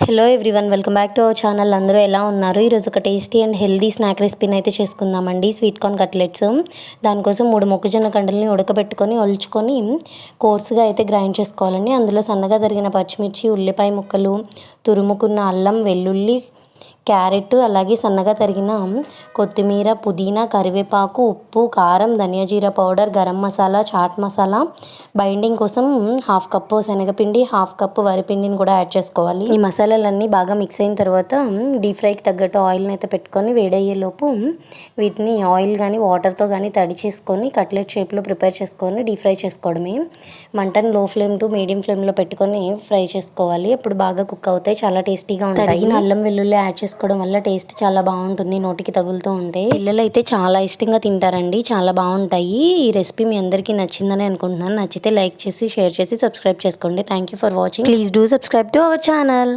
Hello everyone, welcome back to our channel. అందరూ ఎలా ఉన్నారు? ఈరోజు ఒక టేస్టీ అండ్ హెల్దీ స్నాక్ రెసిపీని అయితే చేసుకుందామండి. Sweet corn cutlets. దానికోసం 3 మొక్కజొన్న కండల్ని ఉడకబెట్టుకొని ఒలుచుకొని కోర్సుగా అయితే గ్రైండ్ చేసుకోవాలండి. అందులో సన్నగా తరిగిన పచ్చిమిర్చి, ఉల్లిపాయ ముక్కలు, తురుముకున్న అల్లం, వెల్లుల్లి, క్యారెట్, అలాగే సన్నగా తరిగిన కొత్తిమీర, పుదీనా, కరివేపాకు, ఉప్పు, కారం, ధనియా జీరా పౌడర్, గరం మసాలా, చాట్ మసాలా, బైండింగ్ కోసం 1/2 కప్పు శనగపిండి, 1/2 కప్పు వరిపిండిని కూడా యాడ్ చేసుకోవాలి. ఈ మసాలాలన్నీ బాగా మిక్స్ అయిన తర్వాత డీప్ ఫ్రైకి తగ్గట్టు ఆయిల్ని అయితే పెట్టుకొని వేడయ్యేలోపు వీటిని ఆయిల్ కానీ వాటర్తో కానీ తడి చేసుకొని కట్లెట్ షేప్లో ప్రిపేర్ చేసుకొని డీప్ ఫ్రై చేసుకోవడమే. మంటను లో ఫ్లేమ్ టు మీడియం ఫ్లేమ్లో పెట్టుకొని ఫ్రై చేసుకోవాలి. అప్పుడు బాగా కుక్ అవుతాయి, చాలా టేస్టీగా ఉంటాయి. తరిగిన అల్లం వెల్లుల్లి యాడ్ చేసుకోవడం వల్ల టేస్ట్ చాలా బాగుంటుంది, నోటికి తగులుతూ ఉంటే. పిల్లలు అయితే చాలా ఇష్టంగా తింటారండి, చాలా బాగుంటాయి. ఈ రెసిపీ మీ అందరికీ నచ్చిందని అనుకుంటున్నాను. నచ్చితే లైక్ చేసి, షేర్ చేసి, సబ్స్క్రైబ్ చేసుకోండి. Thank you for watching. Please do subscribe to our channel.